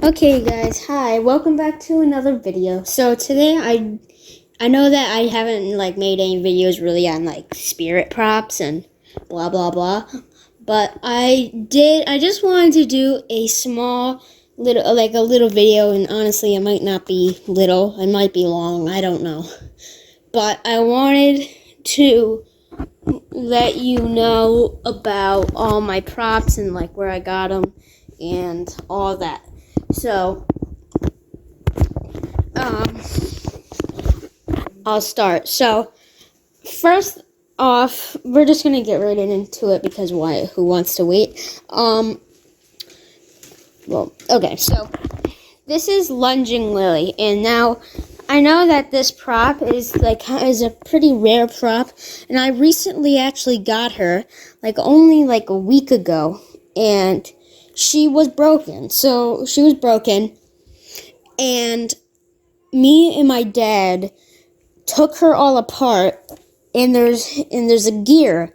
Okay guys, hi. Welcome back to another video. So today I know that I haven't made any videos really on spirit props and blah blah blah, but I just wanted to do a small little video, and honestly it might not be little, it might be long, I don't know. But I wanted to let you know about all my props and where I got them and all that. So I'll start. So first off, we're just gonna get right into it because why? Who wants to wait? Well, okay. So this is Lunging Lily, and now I know that this prop is a pretty rare prop, and I recently actually got her only a week ago, and she was broken. So she was broken, and me and my dad took her all apart, and there's a gear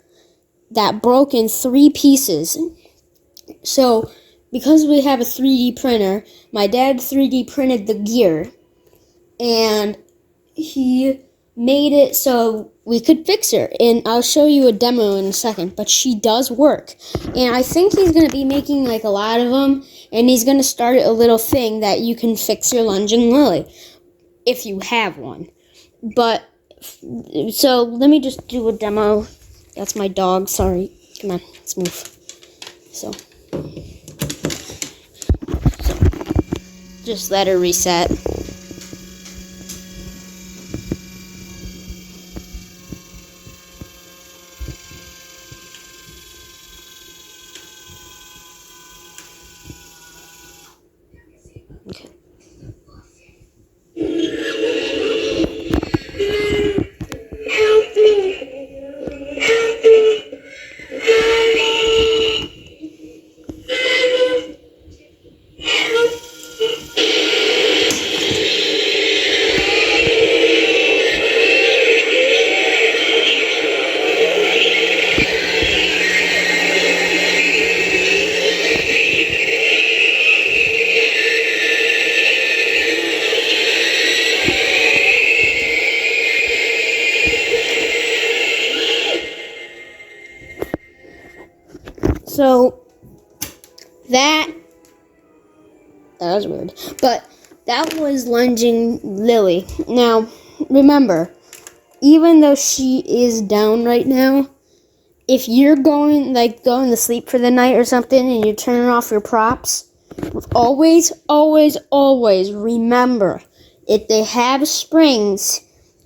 that broke in 3 pieces. So because we have a 3D printer, my dad 3D printed the gear, and he made it so we could fix her. And I'll show you a demo in a second, but she does work. And I think he's going to be making a lot of them, and he's going to start a little thing that you can fix your Lunging Lily if you have one. But so let me just do a demo. That's my dog. Sorry. Come on, let's move. So just let her reset. Okay. So that was weird, but that was Lunging Lily. Now remember, even though she is down right now, if you're going to sleep for the night or something and you're turning off your props, always remember, if they have springs,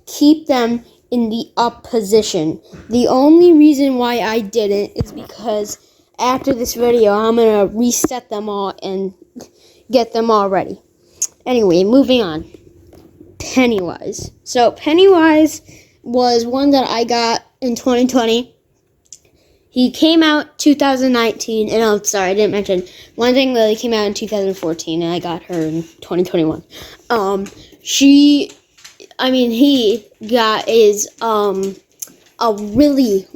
keep them in the up position. The only reason why I didn't is because after this video I'm gonna reset them all and get them all ready. Anyway, moving on. Pennywise. So Pennywise was one that I got in 2020. He came out 2019, and I'm sorry, I didn't mention, Lunging Lily came out in 2014, and I got her in 2021. He is a really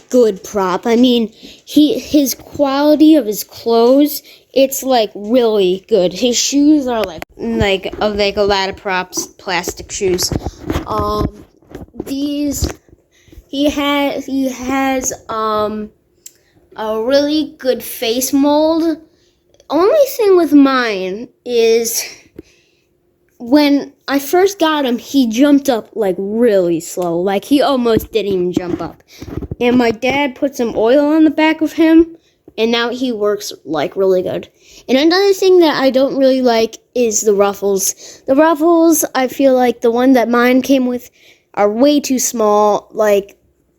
good prop. I mean, his quality of his clothes, it's really good. His shoes are like a lot of props, plastic shoes. These he has a really good face mold. Only thing with mine is when I first got him, he jumped up really slow. He almost didn't even jump up. And my dad put some oil on the back of him, and now he works really good. And another thing that I don't really like is the ruffles. The ruffles, I feel like the one that mine came with are way too small.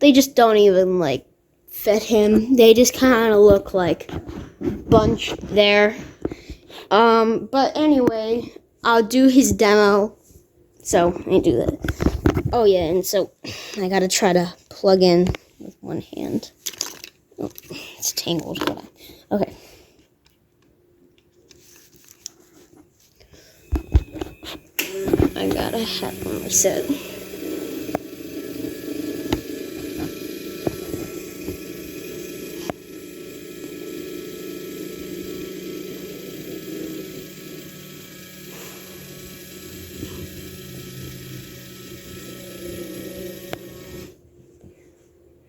They just don't even fit him. They just kind of look bunched there. But anyway, I'll do his demo. So let me do that. Oh yeah, and so I gotta try to plug in with one hand. Oh, it's tangled. Hold on. Okay. I gotta have one reset.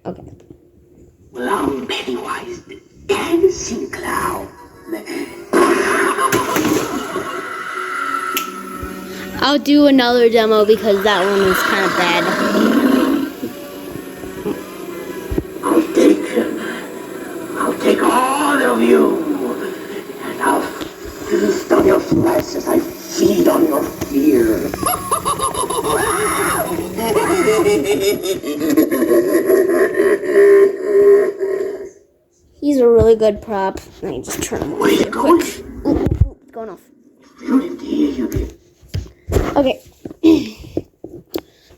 Okay. Well, I'm Pennywise the Dancing Clown. I'll do another demo because that one is kind of bad. I'll take all of you, and I'll feast on your flesh as I feed on your fear. He's a really good prop. Let me just turn him off real quick. It's going off. Okay.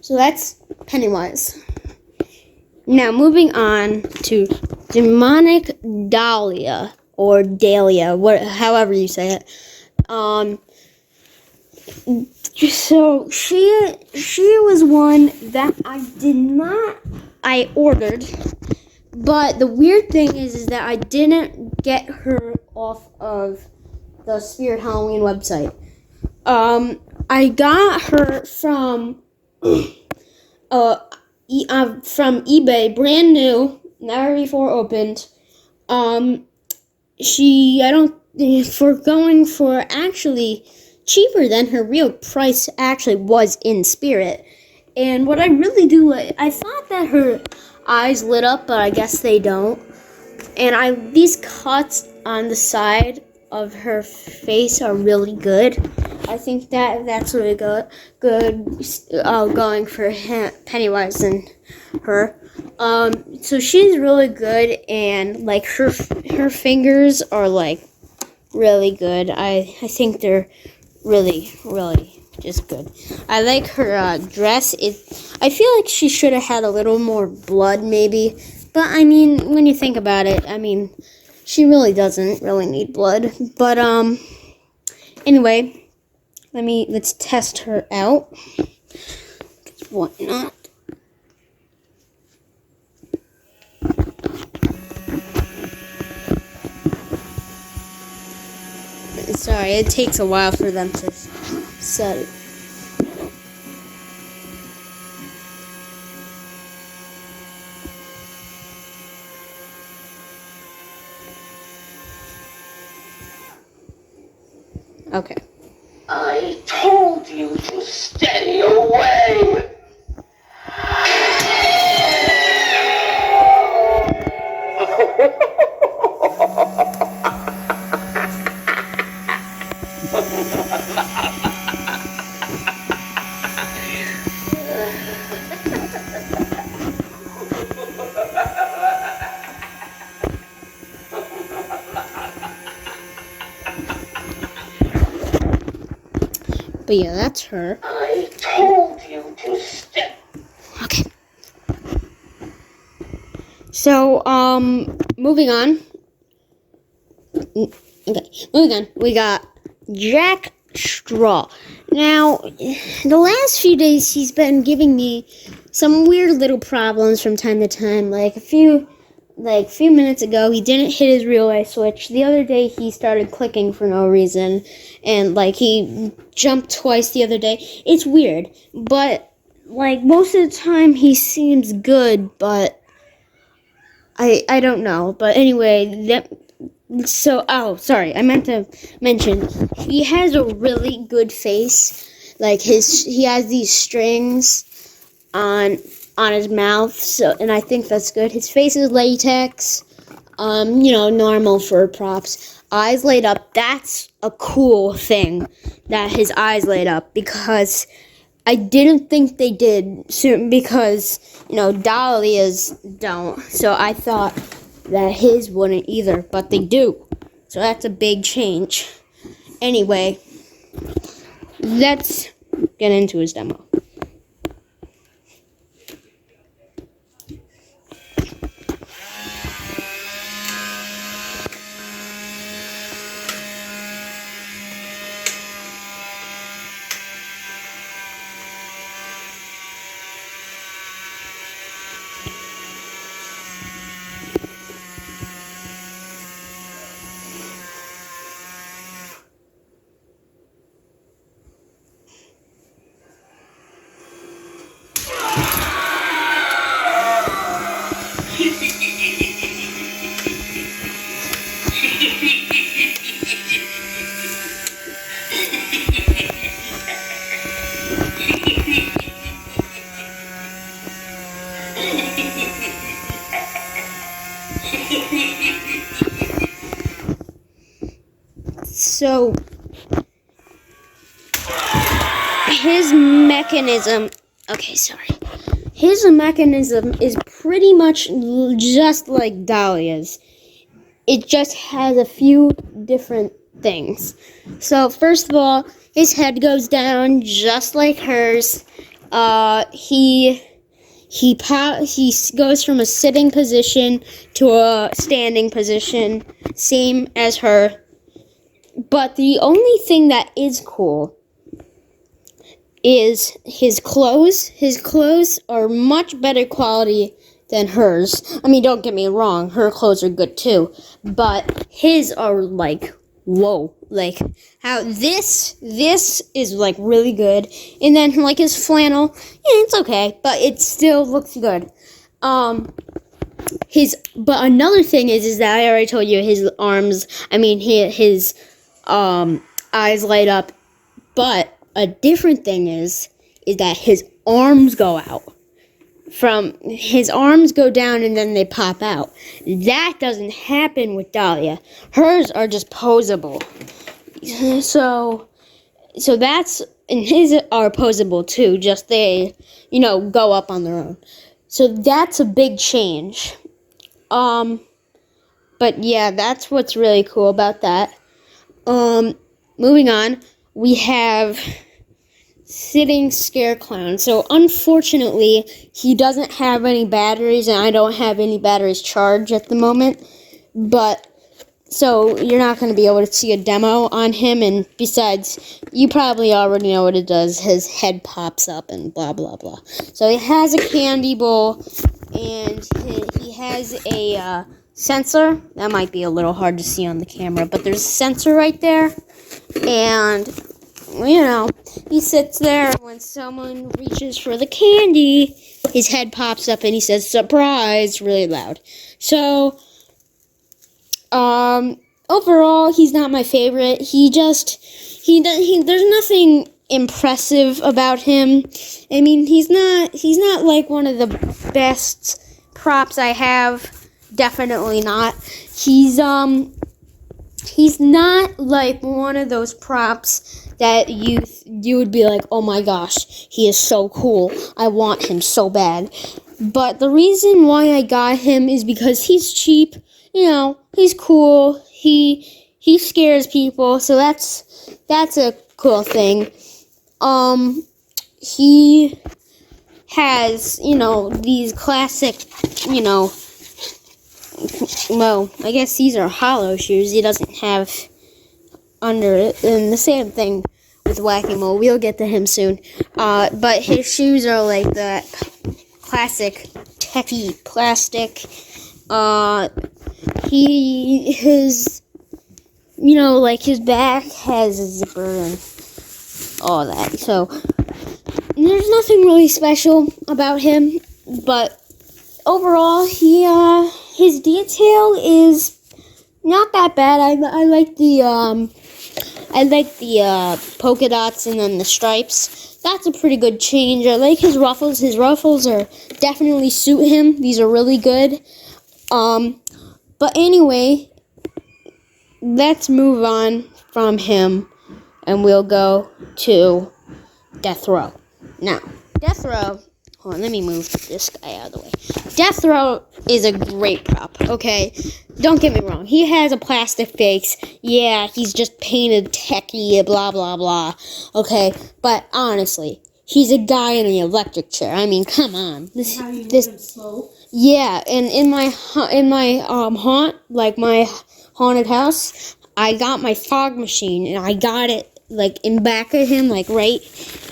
So that's Pennywise. Now moving on to Demonic Dahlia or Dahlia, however you say it. So she was one that I ordered, but the weird thing is that I didn't get her off of the Spirit Halloween website. I got her from eBay, brand new, never before opened. For going for actually cheaper than her real price actually was in Spirit. And what I really do like, I thought that her eyes lit up, but I guess they don't. And these cuts on the side of her face are really good. I think that's really good going for Pennywise and her. So she's really good, and like her fingers are like really good. I think they're really just good. I like her dress. I feel like she should have had a little more blood maybe, but I mean when you think about it, I mean she really doesn't really need blood. But anyway. Let's test her out. Whatnot. Sorry, it takes a while for them to set it. Okay. I told you to stay away! But yeah, that's her. I told you to stay. Okay. So, moving on. Okay, moving on. We got Jack Straw. Now, the last few days he's been giving me some weird little problems from time to time. Like a few minutes ago, he didn't hit his relay switch. The other day, he started clicking for no reason, and like he jumped twice the other day. It's weird, but like most of the time, he seems good. But I don't know. But anyway, sorry, I meant to mention he has a really good face. Like he has these strings on his mouth, and I think that's good. His face is latex, normal for props. Eyes laid up, that's a cool thing that his eyes laid up, because I didn't think they did because, dahlias don't. So I thought that his wouldn't either, but they do. So that's a big change. Anyway, let's get into his demo. So his mechanism, okay, sorry. His mechanism is pretty much just like Dahlia's. It just has a few different things. So first of all, his head goes down just like hers. He goes from a sitting position to a standing position, same as her. But the only thing that is cool is his clothes. His clothes are much better quality than hers. I mean, don't get me wrong, her clothes are good too, but his are like, whoa. Like, how this is like really good, and then like his flannel, yeah, it's okay, but it still looks good. But another thing is that I already told you his arms, I mean, his eyes light up, but a different thing is that his arms go out. From his arms go down and then they pop out. That doesn't happen with Dahlia. Hers are just posable. So that's, and his are posable too. Just they, go up on their own. So that's a big change. But yeah, that's what's really cool about that. Moving on, we have Sitting Scare Clown. So unfortunately, he doesn't have any batteries, and I don't have any batteries charged at the moment. But so you're not going to be able to see a demo on him, and besides, you probably already know what it does. His head pops up and blah blah blah. So he has a candy bowl, and he has a sensor. That might be a little hard to see on the camera, but there's a sensor right there, and he sits there. When someone reaches for the candy, his head pops up and he says "surprise" really loud. So overall, he's not my favorite. There's nothing impressive about him. I mean, he's not like one of the best props I have. Definitely not. He's not like one of those props that you would be like, oh my gosh, he is so cool. I want him so bad. But the reason why I got him is because he's cheap. He's cool. He scares people, so that's a cool thing. He has, these classic, well, I guess these are hollow shoes. He doesn't have under it, and the same thing with Whack-A-Mole. We'll get to him soon. But his shoes are like that classic techie plastic. His back has a zipper and all that. So there's nothing really special about him, but overall, his detail is not that bad. I like the polka dots and then the stripes. That's a pretty good change. I like his ruffles. His ruffles are definitely suit him. These are really good. But anyway, let's move on from him, and we'll go to Death Row. Now, Death Row. Hold on, let me move this guy out of the way. Death Row is a great prop, okay? Don't get me wrong. He has a plastic face. Yeah, he's just painted techie, blah, blah, blah. Okay, but honestly, he's a guy in an electric chair. I mean, come on. Yeah, and in my haunt, like my haunted house, I got my fog machine, and I got it like in back of him, like right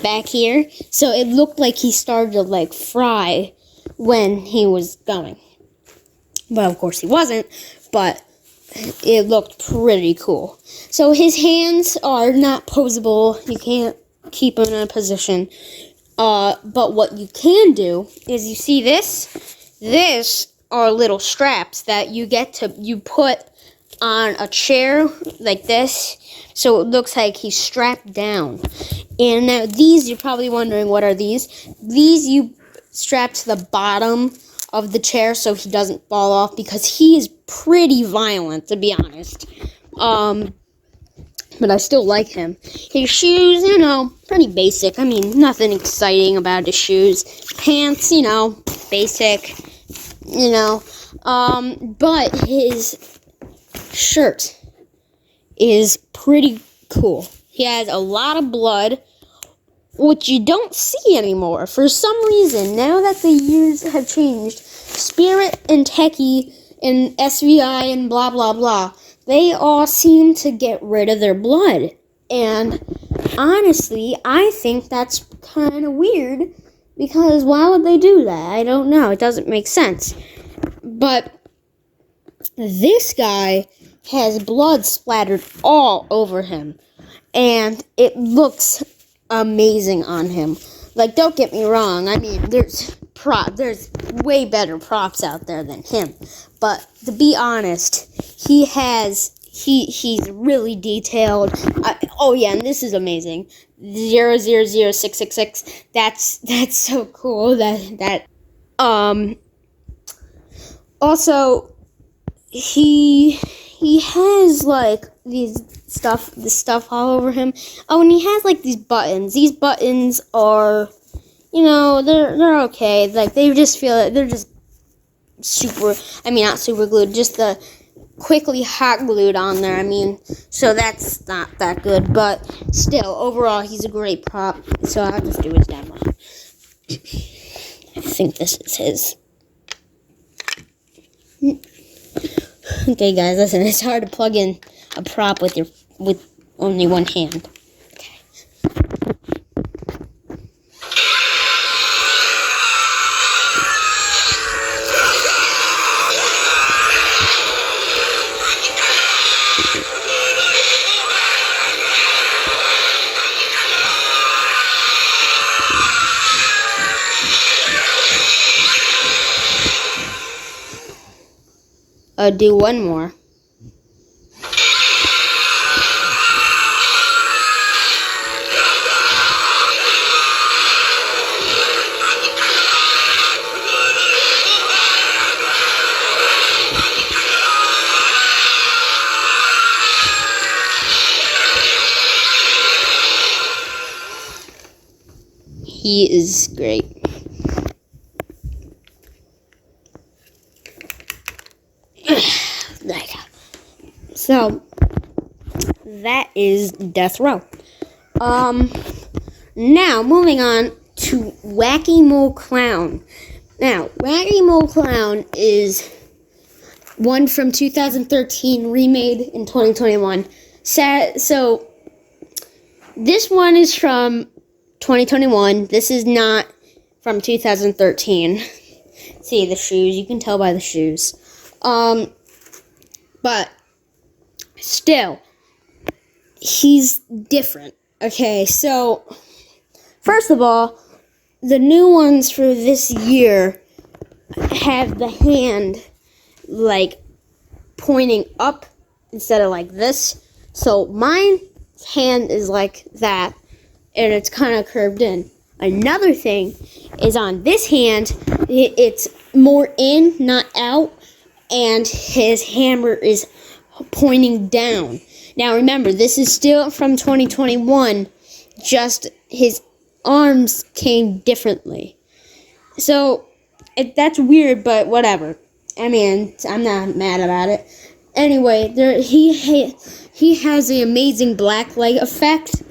back here. So it looked like he started to like fry when he was going. But of course he wasn't, but it looked pretty cool. So his hands are not posable. You can't keep him in a position. But what you can do is, you see this? This are little straps that you put on a chair like this. so it looks like he's strapped down. And now these, you're probably wondering, what are these? These you strap to the bottom of the chair so he doesn't fall off, because he is pretty violent, to be honest. But I still like him. His shoes, pretty basic. I mean, nothing exciting about his shoes. Pants, basic, but his shirt is pretty cool. He has a lot of blood, which you don't see anymore. For some reason, now that the years have changed, Spirit and Techie and SVI and blah, blah, blah, they all seem to get rid of their blood. And honestly, I think that's kind of weird, because why would they do that? I don't know. It doesn't make sense. But this guy has blood splattered all over him, and it looks amazing on him. Like, don't get me wrong. I mean, there's way better props out there than him. But to be honest, he's really detailed. Oh yeah, and this is amazing. 000666. That's so cool. Also, he has like this stuff all over him. Oh, and he has like these buttons. These buttons are, they're okay. Like, they just feel it. They're just not super glued, just the quickly hot glued on there. I mean, so that's not that good, but still, overall, he's a great prop. So I'll just do his demo. I think this is his. Okay, guys, listen. It's hard to plug in a prop with only one hand. Okay. Do one more. He is great. So that is Death Row. Now moving on to Wacky Mole Clown. Now, Wacky Mole Clown is one from 2013, remade in 2021. So this one is from 2021. This is not from 2013. See the shoes, you can tell by the shoes. But still, he's different. Okay, so first of all, the new ones for this year have the hand like pointing up instead of like this. So my hand is like that, and it's kind of curved in. Another thing is on this hand, it's more in, not out, and his hammer is pointing down. Now remember, this is still from 2021, just his arms came differently. So that's weird, but whatever. I mean, I'm not mad about it. Anyway, he has the amazing black light effect.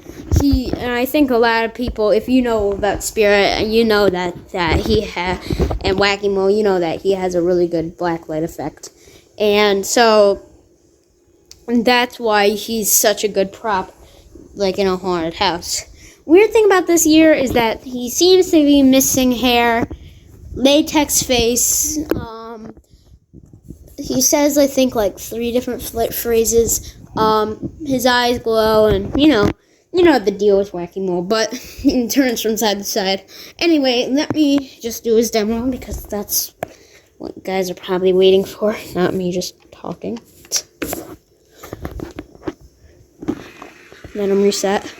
And I think a lot of people, if you know about Spirit, you know that he has, and Wacky Mole, you know that he has a really good black light effect. And so that's why he's such a good prop, like in a haunted house. Weird thing about this year is that he seems to be missing hair, latex face. He says, I think, like 3 different phrases. His eyes glow, and you know the deal with Wacky Mole, but he turns from side to side. Anyway, let me just do his demo, because that's what guys are probably waiting for, not me just talking. Let him reset.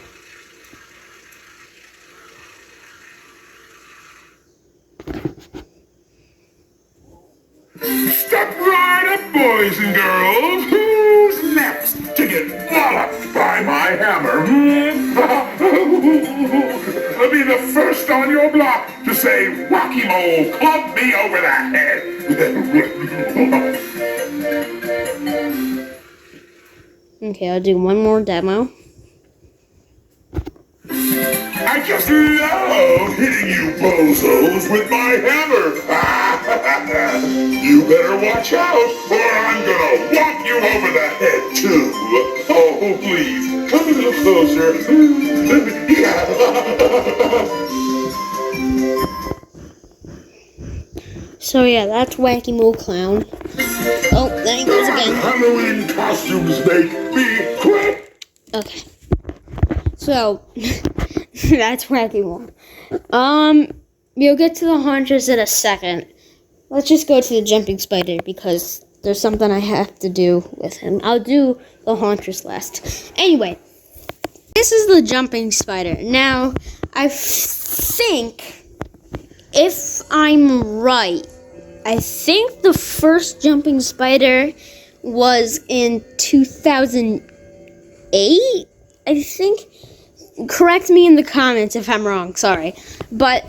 Step right up, boys and girls. Who's next to get walloped by my hammer? I'll be the first on your block to say, Wacky Mole, club me over the head. Okay, I'll do one more demo. I just love hitting you bozos with my hammer. You better watch out, or I'm gonna whop you over the head, too. Oh, please, come a little closer. So yeah, that's Wacky Mole Clown. Oh, there he goes again. Halloween costumes make me quit. Okay. So that's Wacky Mole. We'll get to the Hauntress in a second. Let's just go to the Jumping Spider because there's something I have to do with him. I'll do the Hauntress last. Anyway, this is the Jumping Spider. Now, I think, if I'm right, I think the first Jumping Spider was in 2008, I think. Correct me in the comments if I'm wrong, sorry. But,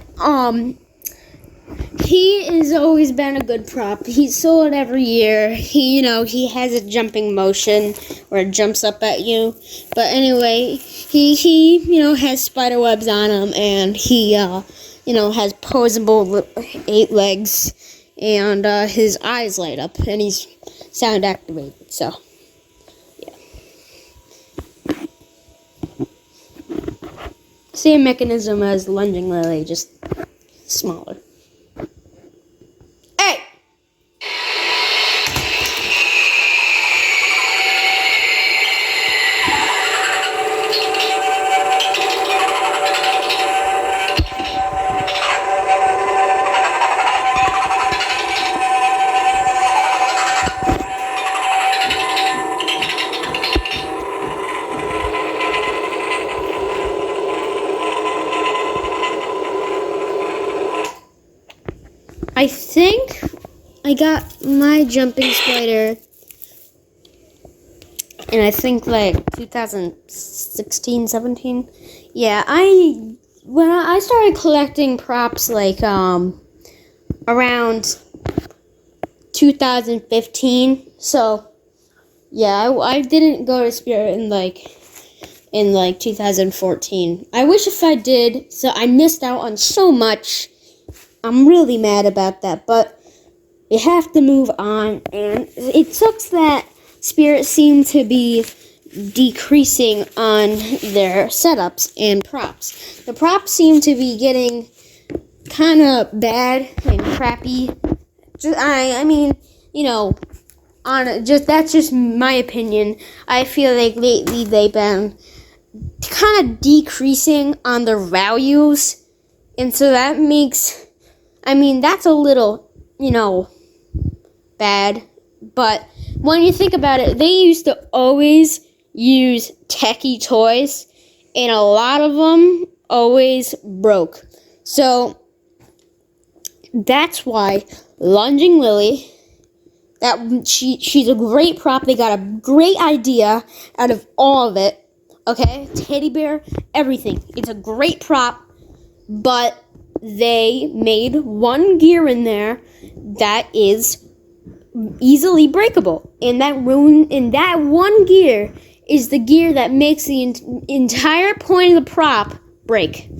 he has always been a good prop. He's sold every year. He has a jumping motion where it jumps up at you. But anyway, he has spider webs on him, and he, has posable 8 legs, and his eyes light up, and he's sound activated, so, yeah. Same mechanism as Lunging Lily, just smaller. Hey! I think I got my Jumping Spider in, I think, like 2016, 17. Yeah, when I started collecting props, like, around 2015. So, yeah, I didn't go to Spirit in 2014. I wish if I did, so I missed out on so much. I'm really mad about that, but we have to move on, and it sucks that Spirit seemed to be decreasing on their setups and props. The props seem to be getting kind of bad and crappy. That's just my opinion. I feel like lately they've been kind of decreasing on their values, and so that makes... that's a little, bad. But when you think about it, they used to always use techie toys, and a lot of them always broke. So that's why Lunging Lily, she's a great prop. They got a great idea out of all of it. Okay? Teddy bear, everything. It's a great prop, but they made one gear in there that is easily breakable, and that one gear is the gear that makes the entire point of the prop break.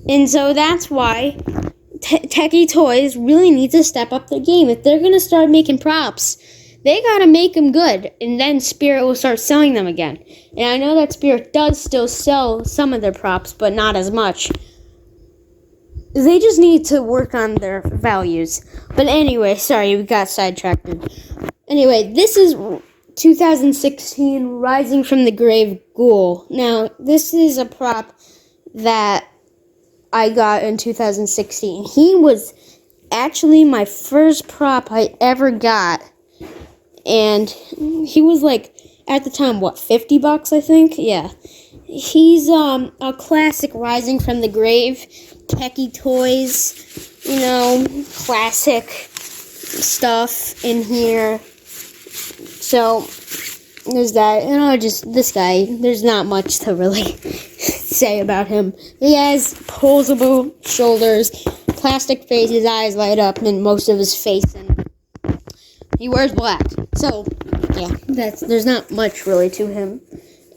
And so that's why Techie Toys really need to step up their game. If they're gonna start making props, they gotta make them good, and then Spirit will start selling them again. And I know that Spirit does still sell some of their props, but not as much. They just need to work on their values. But anyway, sorry, we got sidetracked. Anyway, this is 2016 Rising from the Grave Ghoul. Now, this is a prop that I got in 2016. He was actually my first prop I ever got. And he was like, at the time, $50, I think? Yeah. he's a classic rising from the grave. Techie toys, you know, classic stuff in here. So there's that. You know, just this guy. There's not much to really say about him. He has posable shoulders, plastic face, his eyes light up, and most of his face, and he wears black. So yeah, there's not much really to him,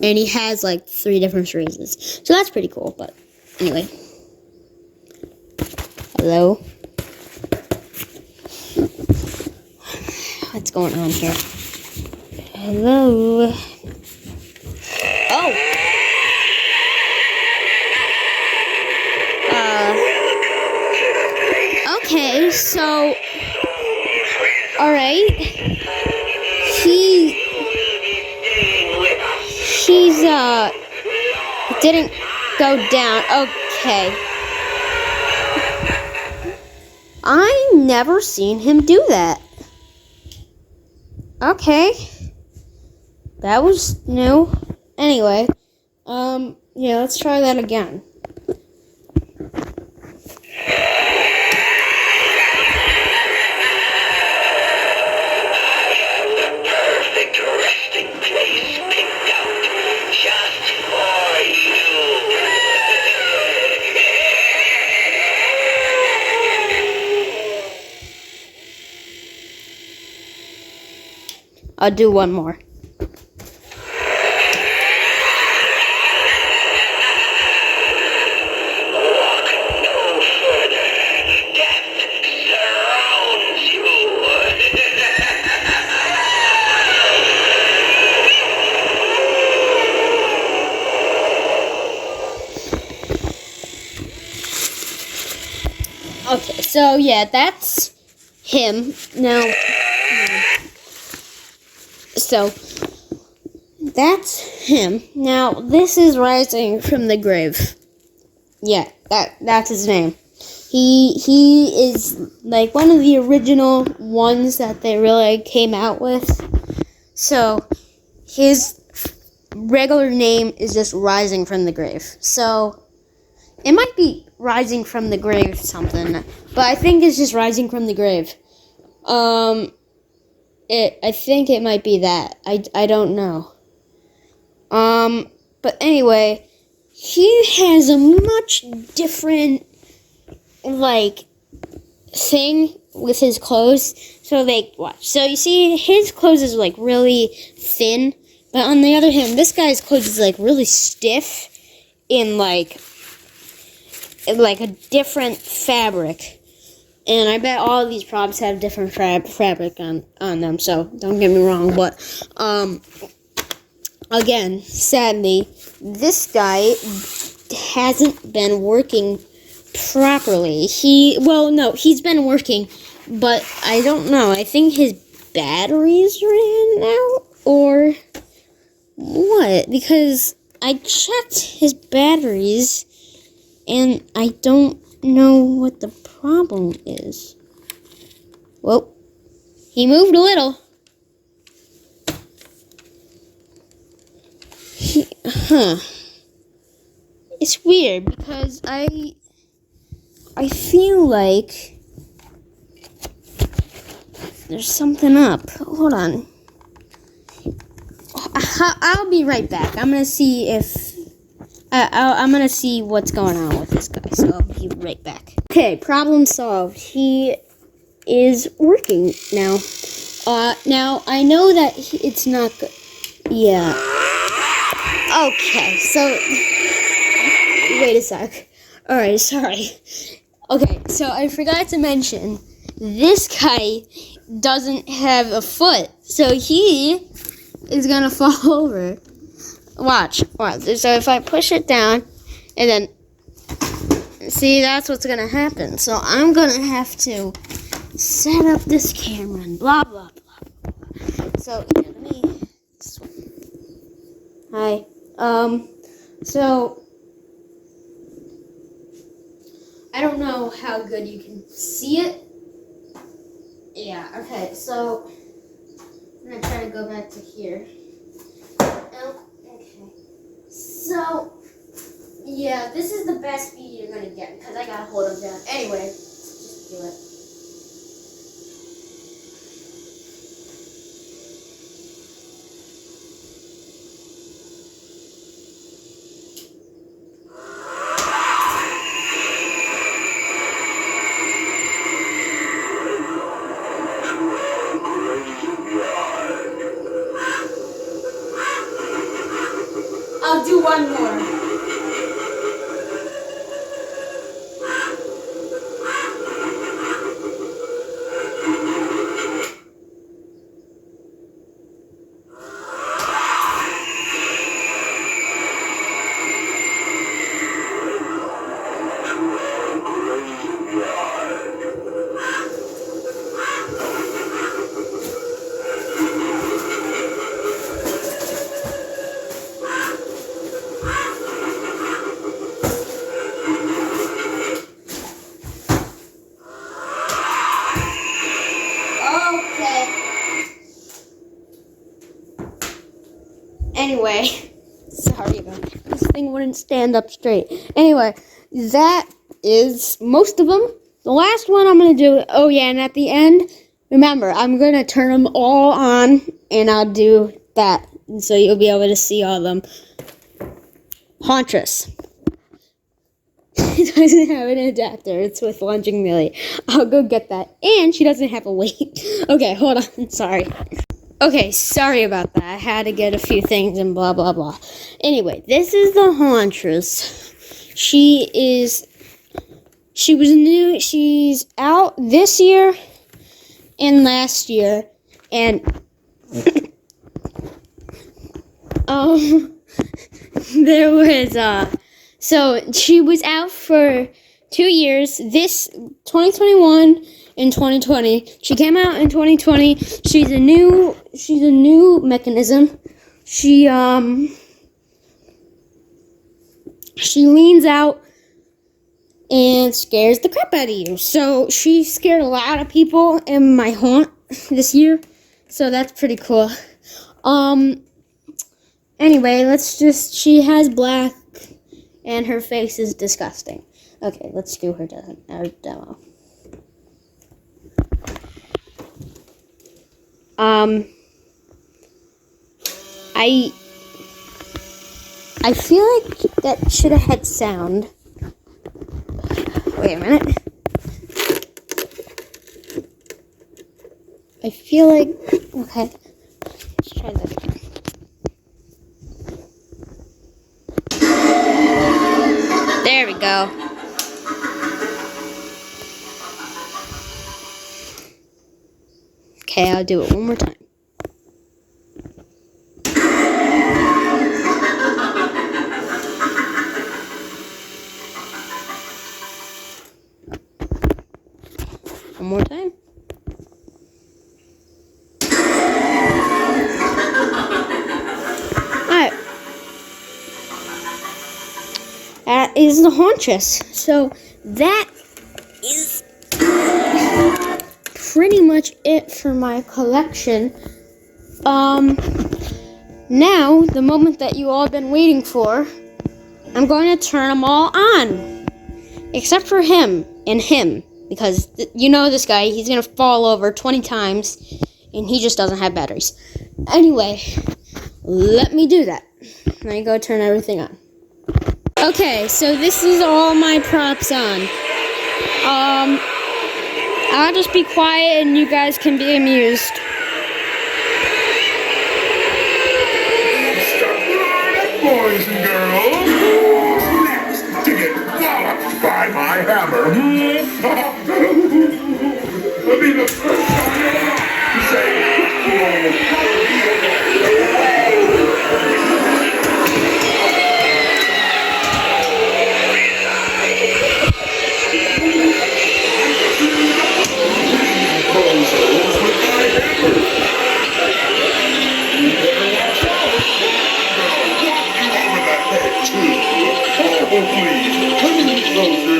and he has like 3 different phrases. So that's pretty cool. But anyway, hello. What's going on here? Hello. Oh. Okay, so. Alright. He's, didn't go down. Okay. I never seen him do that. Okay. That was new. Anyway, yeah, let's try that again. Perfect resting place picked out just for you. I'll do one more. Okay, so yeah, that's him. Now, so that's him. Now, this is Rising from the Grave. Yeah, that's his name. He is like one of the original ones that they really came out with. So his regular name is just Rising from the Grave. So it might be Rising from the Grave something, but I think it's just Rising from the Grave. I think it might be that. I don't know. But anyway, he has a much different, like, thing with his clothes. So, watch. So, you see, his clothes is, like, really thin. But on the other hand, this guy's clothes is, like, really stiff in, like a different fabric. And I bet all of these props have different fabric on them, so don't get me wrong. But, again, sadly, this guy hasn't been working properly. He's been working, but I don't know. I think his batteries ran out, or what? Because I checked his batteries, and I don't know what the problem is. Well, he moved a little. It's weird because I feel like there's something up. Hold on. I'll be right back. I'm gonna see if I'm gonna see what's going on with this guy. So I'll be right back. Okay, problem solved. He is working now. Now I know that it's not good. Yeah. Okay, so wait a sec. Alright, sorry. Okay, so I forgot to mention, this guy doesn't have a foot, so he is gonna fall over. Watch. So if I push it down, and then, see, that's what's gonna happen. So I'm gonna have to set up this camera and blah, blah, blah, blah. So, yeah, let me swim. Hi. So, I don't know how good you can see it. Yeah, okay, so I'm gonna try to go back to here. Oh, okay. So So, yeah, this is the best speed you're gonna get because I gotta hold him down. Anyway, let's just do it. I'll do one more. Anyway, sorry about that. This thing wouldn't stand up straight. Anyway, that is most of them. The last one I'm going to do, oh yeah, and at the end, remember, I'm going to turn them all on, and I'll do that. And so you'll be able to see all of them. Hauntress. It doesn't have an adapter. It's with Lunging Millie. I'll go get that. And she doesn't have a weight. Okay, hold on. Sorry. Okay, sorry about that. I had to get a few things and blah, blah, blah. Anyway, this is the Hauntress. She's out this year and last year. And, there was, so she was out for 2 years, this 2021 and 2020. She came out in 2020. She's a new mechanism. She leans out and scares the crap out of you. So she scared a lot of people in my haunt this year. So that's pretty cool. Anyway, she has black and her face is disgusting. Okay, let's do her demo. I feel like that should have had sound. Wait a minute. I feel like, okay, let's try that again. There we go. Okay, I'll do it one more time. One more time. Alright. That is the Hauntress. So that is pretty much it for my collection. Now, the moment that you all been waiting for, I'm going to turn them all on. Except for him and him. Because, you know this guy, he's going to fall over 20 times, and he just doesn't have batteries. Anyway, let me do that. Let me go turn everything on. Okay, so this is all my props on. I'll just be quiet and you guys can be amused. Boys and girls, who's next to get walloped by my hammer? I'll be the first time to say, oh, please, come a little closer.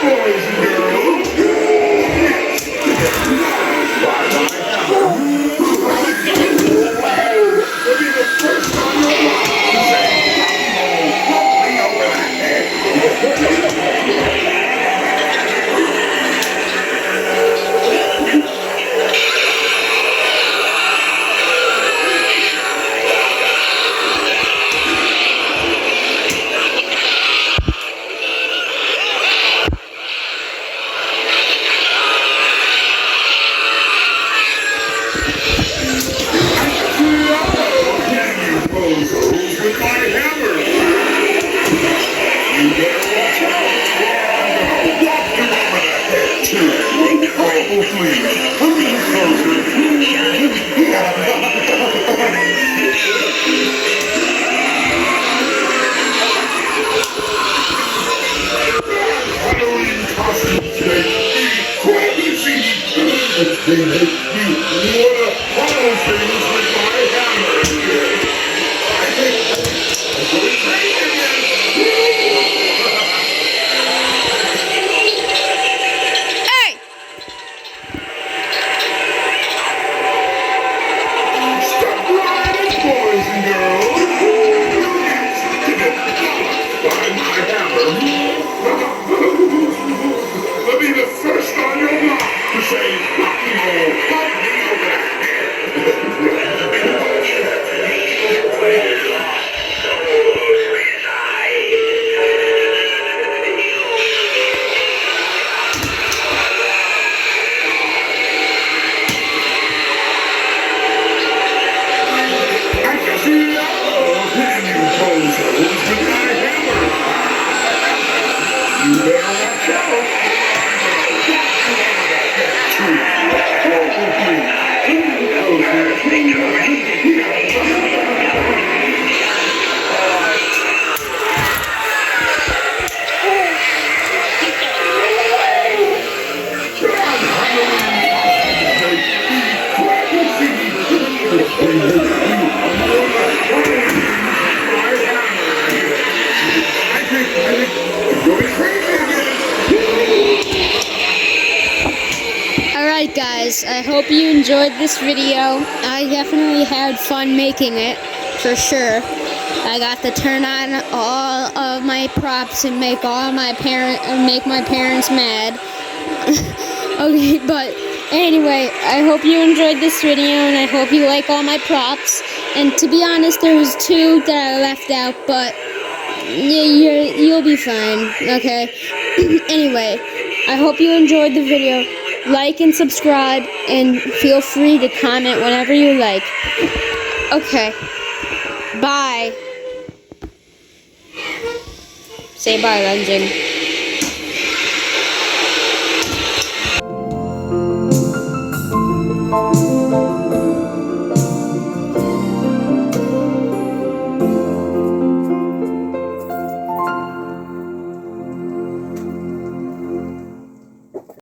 boys and girls. By my hammer. We'll be the first on your block to say, "Oh, pump me over the head." Can you bozos with my hammer? You better watch out, or I'm gonna whop you over the head too. Oh, please, come a little closer. Halloween costumes make me crazy. They make me wanna follow things with my hammer. I think I'm going crazy again. Hey! Stop riding, boys and girls. By my hammer. Let me the first on your block to say, "Pop me over the head." I can see can you bozos with my hammer? You better watch out. Alright guys, I hope you enjoyed this video. I definitely had fun making it, for sure. I got to turn on all of my props and make my parents mad. Okay, but anyway, I hope you enjoyed this video and I hope you like all my props. And to be honest, there was 2 that I left out, but you'll be fine, okay? Anyway, I hope you enjoyed the video. Like and subscribe, and feel free to comment whenever you like. Okay. Bye. Say bye, Lunging.